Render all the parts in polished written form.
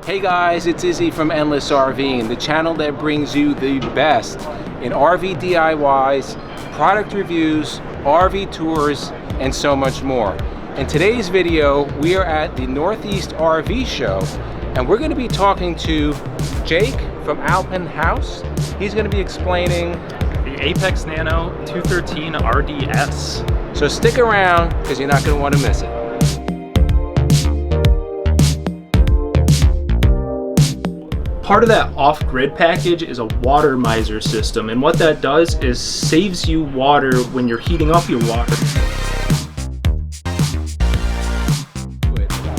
Hey guys, it's Izzy from Endless RVing, the channel that brings you the best in RV DIYs, product reviews, RV tours, and so much more. In today's video, we are at the Northeast RV show, and we're going to be talking to Jake from Alpin Haus. He's going to be explaining the Apex Nano 213 RDS. So stick around because you're not going to want to miss it. Part of that off-grid package is a water miser system, and what that does is saves you water when you're heating up your water.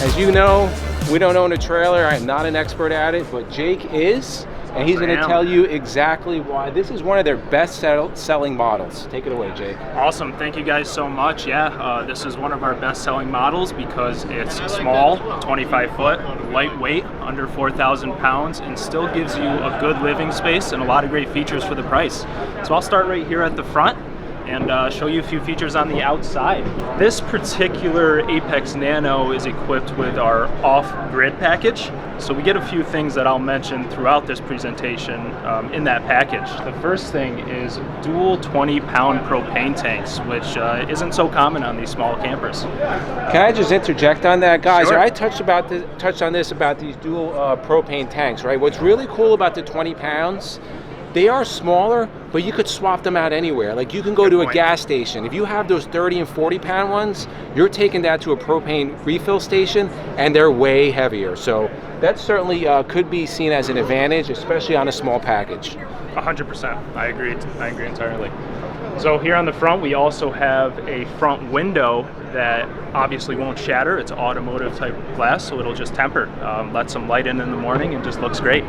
As you know, we don't own a trailer. I'm not an expert at it, but Jake is, and he's going to tell you exactly why. This is one of their best selling models. Take it away, Jake. Awesome. Thank you guys so much. Yeah, this is one of our best selling models because it's small, 25 foot, lightweight, under 4,000 pounds, and still gives you a good living space and a lot of great features for the price. So I'll start right here at the front and show you a few features on the outside. This particular Apex Nano is equipped with our off-grid package. So we get a few things that I'll mention throughout this presentation in that package. The first thing is dual 20-pound propane tanks, which isn't so common on these small campers. Can I just interject on that, guys? Sure. I touched on this about these dual propane tanks, right? What's really cool about the 20 pounds, they are smaller, but you could swap them out anywhere. Like you can go to a gas station. If you have those 30 and 40 pound ones, you're taking that to a propane refill station and they're way heavier. So that certainly could be seen as an advantage, especially on a small package. 100%, I agree entirely. So here on the front, we also have a front window that obviously won't shatter. It's automotive type glass, so it'll just temper, let some light in the morning, and just looks great.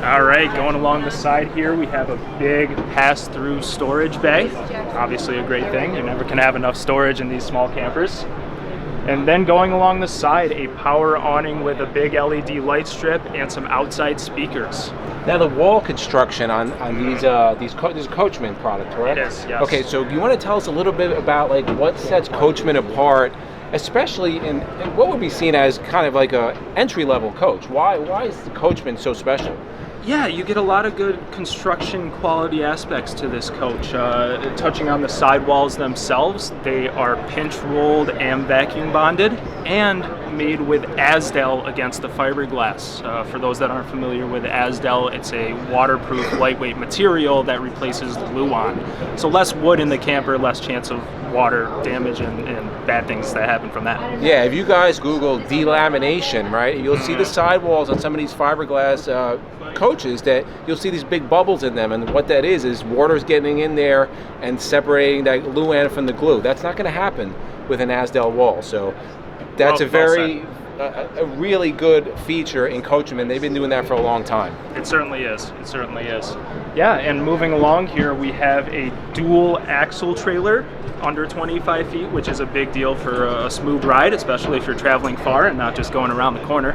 All right, going along the side here, we have a big pass-through storage bay. Obviously a great thing. You never can have enough storage in these small campers. And then going along the side, a power awning with a big LED light strip and some outside speakers. Now the wall construction on these this is a Coachmen product, correct? It is, yes. Okay, so you want to tell us a little bit about like what sets Coachmen apart, especially in what would be seen as kind of like a entry-level coach. Why is the Coachmen so special? Yeah, you get a lot of good construction quality aspects to this coach. Touching on the sidewalls themselves, they are pinch rolled and vacuum bonded and made with Azdel against the fiberglass. For those that aren't familiar with Azdel, it's a waterproof, lightweight material that replaces Luan. So less wood in the camper, less chance of water damage and bad things that happen from that. Yeah, if you guys Google delamination, right, you'll see the sidewalls on some of these fiberglass coaches that you'll see these big bubbles in them, and what that is water's getting in there and separating that Luan from the glue. That's not going to happen with an Azdel wall. So that's a really good feature in Coachmen. They've been doing that for a long time. It certainly is. It certainly is. Yeah, and moving along here, we have a dual axle trailer under 25 feet, which is a big deal for a smooth ride, especially if you're traveling far and not just going around the corner.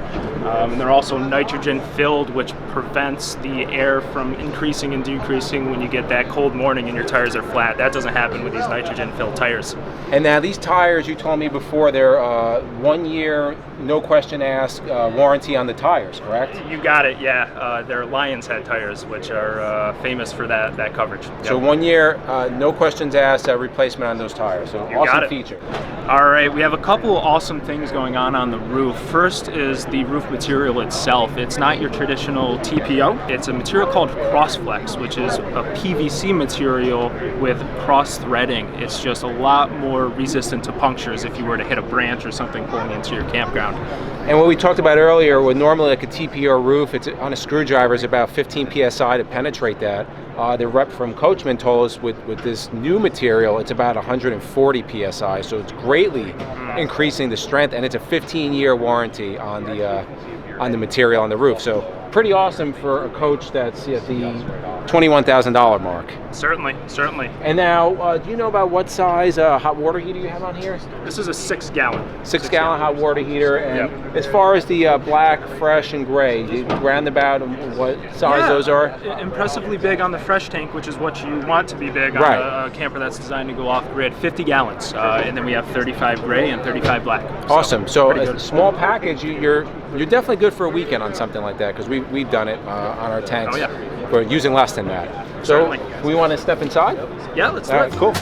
They're also nitrogen filled, which prevents the air from increasing and decreasing when you get that cold morning and your tires are flat. That doesn't happen with these nitrogen filled tires. And now these tires, you told me before, they're 1 year, no question asked, warranty on the tires, correct? You got it, yeah. They're Lion's Head tires, which are famous for that coverage. Yep. So 1 year, no questions asked, replacement on those tires. So You awesome got it. feature. All right, we have a couple awesome things going on the roof. First is the roof material itself. It's not your traditional TPO. It's a material called Crossflex, which is a PVC material with cross threading. It's just a lot more resistant to punctures if you were to hit a branch or something pulling into your campground. And what we talked about earlier, with normally like a TPO roof, it's on a screwdriver is about 15 psi to penetrate that. The rep from Coachmen told us with this new material, it's about 140 psi, so it's greatly increasing the strength, and it's a 15-year warranty on the material on the roof. So pretty awesome for a coach that's at the $21,000 mark. Certainly, certainly. And now, do you know about what size hot water heater you have on here? This is a 6-gallon. 6-gallon hot water heater. And Yep. as far as the black, fresh, and gray, roundabout, what size those are? Impressively big on the fresh tank, which is what you want to be big on a camper that's designed to go off-grid. 50 gallons, and then we have 35 gray and 35 black. Awesome. So a small package, you're definitely good for a weekend on something like that, because we've done it on our tanks. Oh, yeah. We're using less than that. So we want to step inside? Yeah, let's do All it. right, cool.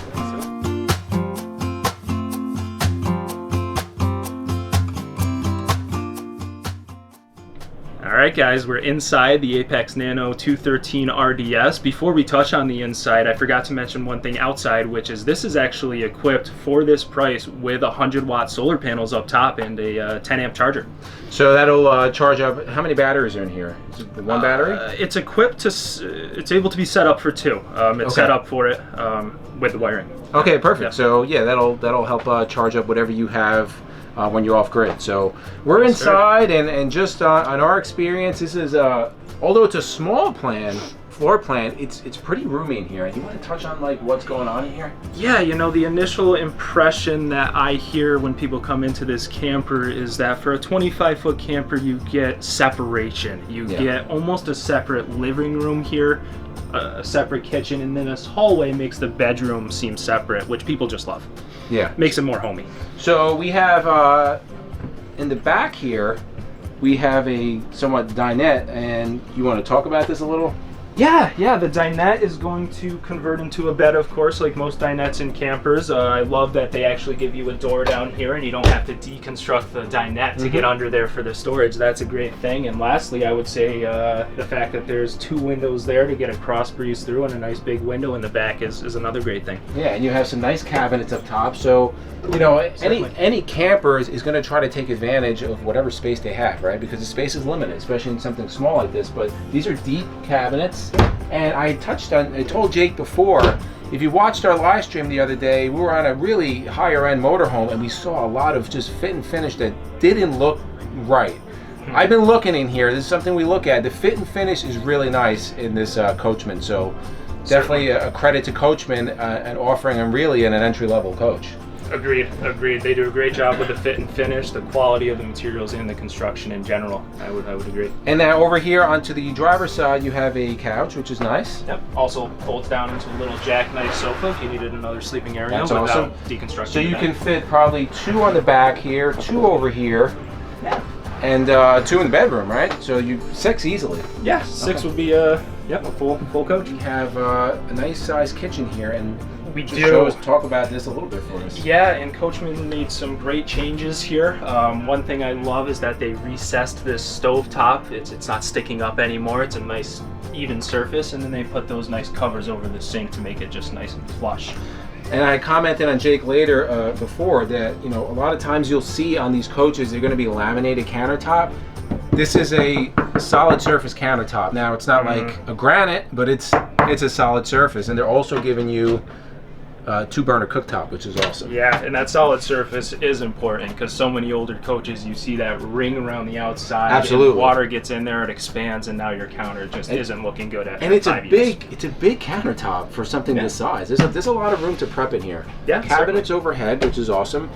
All right, guys, we're inside the Apex Nano 213 RDS. Before we touch on the inside, I forgot to mention one thing outside, which is this is actually equipped for this price with 100-watt solar panels up top and a 10-amp charger. So that'll charge up. How many batteries are in here? Is it one battery? It's equipped to. It's able to be set up for 2. It's set up for it with the wiring. Okay, perfect. Yeah. So yeah, that'll help charge up whatever you have when you're off grid. So we're inside, and just on our experience, this is although it's a small floor plan, it's pretty roomy in here. You want to touch on like what's going on in here? Yeah, you know, the initial impression that I hear when people come into this camper is that for a 25-foot camper, you get separation. You get almost a separate living room here, a separate kitchen, and then this hallway makes the bedroom seem separate, which people just love. Yeah. Makes it more homey. So we have, in the back here, we have a somewhat dinette, and you want to talk about this a little? Yeah, the dinette is going to convert into a bed, of course, like most dinettes in campers. I love that they actually give you a door down here and you don't have to deconstruct the dinette to get under there for the storage. That's a great thing. And lastly, I would say the fact that there's 2 windows there to get a cross breeze through, and a nice big window in the back is another great thing. Yeah, and you have some nice cabinets up top. So, you know, any camper is going to try to take advantage of whatever space they have, right? Because the space is limited, especially in something small like this. But these are deep cabinets. And I told Jake before, if you watched our live stream the other day, we were on a really higher end motorhome and we saw a lot of just fit and finish that didn't look right. I've been looking in here. This is something we look at. The fit and finish is really nice in this Coachmen. So definitely a credit to Coachmen and offering them really an entry level coach. Agreed. They do a great job with the fit and finish, the quality of the materials, and the construction in general. I would agree. And now over here onto the driver's side, you have a couch, which is nice. Yep. Also folds down into a little jackknife sofa if you needed another sleeping area. That's without awesome. Deconstructing. So you can fit probably 2 on the back here, 2 over here, and 2 in the bedroom, right? So 6 easily. Yeah, 6 would be a full coach. We have a nice sized kitchen here, and we talk about this a little bit for us. Yeah, and Coachmen made some great changes here. One thing I love is that they recessed this stove top. It's not sticking up anymore. It's a nice even surface, and then they put those nice covers over the sink to make it just nice and flush. And I commented on Jake later before that, you know, a lot of times you'll see on these coaches they're going to be laminated countertop. This is a solid surface countertop. Now it's not like a granite, but it's a solid surface, and they're also giving you 2-burner cooktop, which is awesome. Yeah, and that solid surface is important because so many older coaches, you see that ring around the outside. Absolutely. And water gets in there, it expands, and now your counter just isn't looking good after 5 years. And it's a big countertop for something this size. There's a lot of room to prep in here. Yeah, cabinets overhead, which is awesome.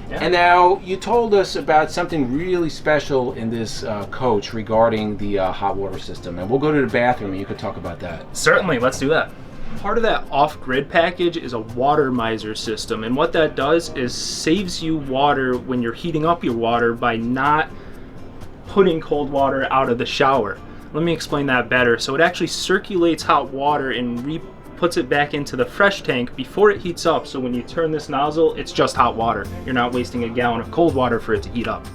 Yeah. And now you told us about something really special in this coach regarding the hot water system, and we'll go to the bathroom and you could talk about that. Certainly, let's do that. Part of that off-grid package is a water miser system, and what that does is saves you water when you're heating up your water by not putting cold water out of the shower. Let me explain that better. So it actually circulates hot water and puts it back into the fresh tank before it heats up, so when you turn this nozzle, it's just hot water. You're not wasting a gallon of cold water for it to heat up.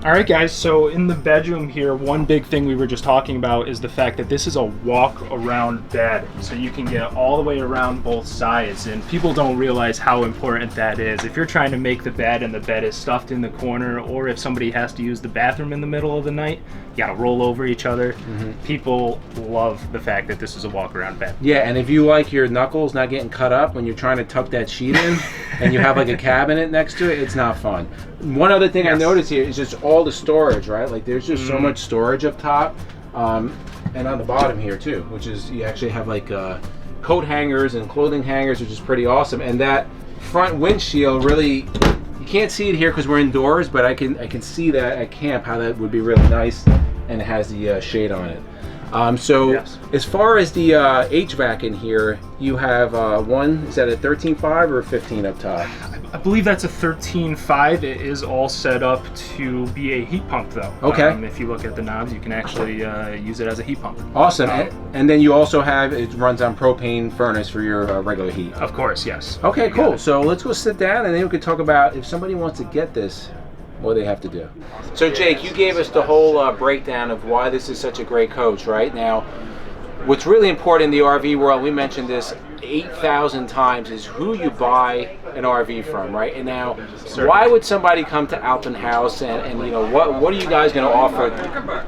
Alright guys, so in the bedroom here, one big thing we were just talking about is the fact that this is a walk-around bed. So you can get all the way around both sides, and people don't realize how important that is. If you're trying to make the bed and the bed is stuffed in the corner, or if somebody has to use the bathroom in the middle of the night, you gotta roll over each other. People love the fact that this is a walk-around bed. Yeah, and if you like your knuckles not getting cut up when you're trying to tuck that sheet in, and you have like a cabinet next to it, it's not fun. One other thing I noticed here is just all the storage, right? Like there's just so much storage up top. And on the bottom here too, which is you actually have like coat hangers and clothing hangers, which is pretty awesome. And that front windshield really, you can't see it here because we're indoors, but I can see that at camp how that would be really nice, and it has the shade on it. So yes. As far as the HVAC in here, you have one, is that a 13.5 or a 15 up top? I believe that's a 13.5. It is all set up to be a heat pump though. Okay. If you look at the knobs, you can actually use it as a heat pump. Awesome. And then you also have, it runs on propane furnace for your regular heat. Of course, yes. Okay, cool. So let's go sit down and then we can talk about if somebody wants to get this, what they have to do. So Jake, you gave us the whole breakdown of why this is such a great coach, right? Now, what's really important in the RV world, we mentioned this 8,000 times, is who you buy an RV from, right? And now, why would somebody come to Alpin Haus and you know, what are you guys going to offer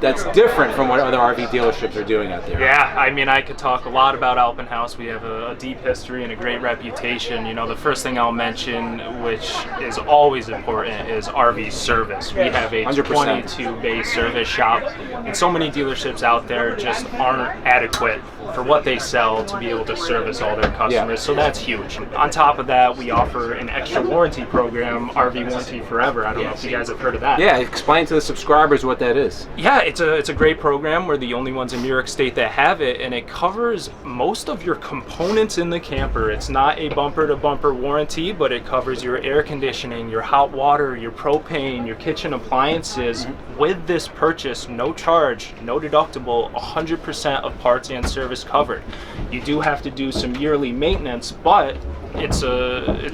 that's different from what other RV dealerships are doing out there? Yeah, I mean, I could talk a lot about Alpin Haus. We have a deep history and a great reputation. You know, the first thing I'll mention, which is always important, is RV service. We have a 22-bay service shop, and so many dealerships out there just aren't adequate for what they sell to be able to service all their customers, so that's huge. On top of that, we offer an extra warranty program, RV Warranty Forever. I don't know if you guys have heard of that. Yeah, explain to the subscribers what that is. Yeah, it's a great program. We're the only ones in New York State that have it, and it covers most of your components in the camper. It's not a bumper-to-bumper warranty, but it covers your air conditioning, your hot water, your propane, your kitchen appliances. With this purchase, no charge, no deductible, 100% of parts and service covered. You do have to do some yearly maintenance, but it's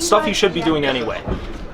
stuff you should be doing anyway.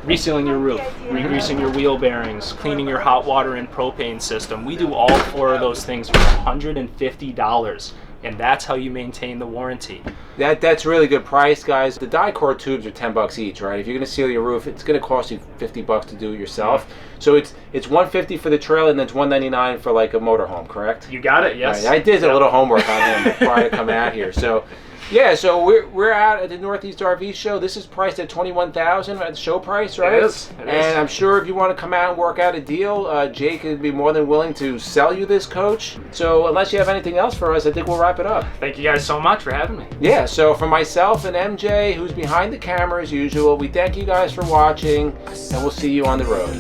Resealing your roof, re-greasing your wheel bearings, cleaning your hot water and propane system. We do all 4 of those things for $150, and that's how you maintain the warranty. That's really good price, guys. The die-core tubes are $10 each, right? If you're going to seal your roof, it's going to cost you $50 to do it yourself. So it's $150 for the trailer, and then it's $199 for like a motorhome, correct? You got it. Yes. Right. I did a little homework on him prior to coming out here. So. Yeah, so we're out at the Northeast RV Show. This is priced at $21,000 at the show price, right? It is. And I'm sure if you want to come out and work out a deal, Jake would be more than willing to sell you this coach. So unless you have anything else for us, I think we'll wrap it up. Thank you guys so much for having me. Yeah, so for myself and MJ, who's behind the camera as usual, we thank you guys for watching, and we'll see you on the road.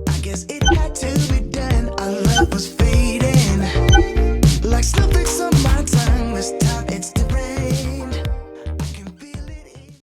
I guess it had to be done. Our love was fading.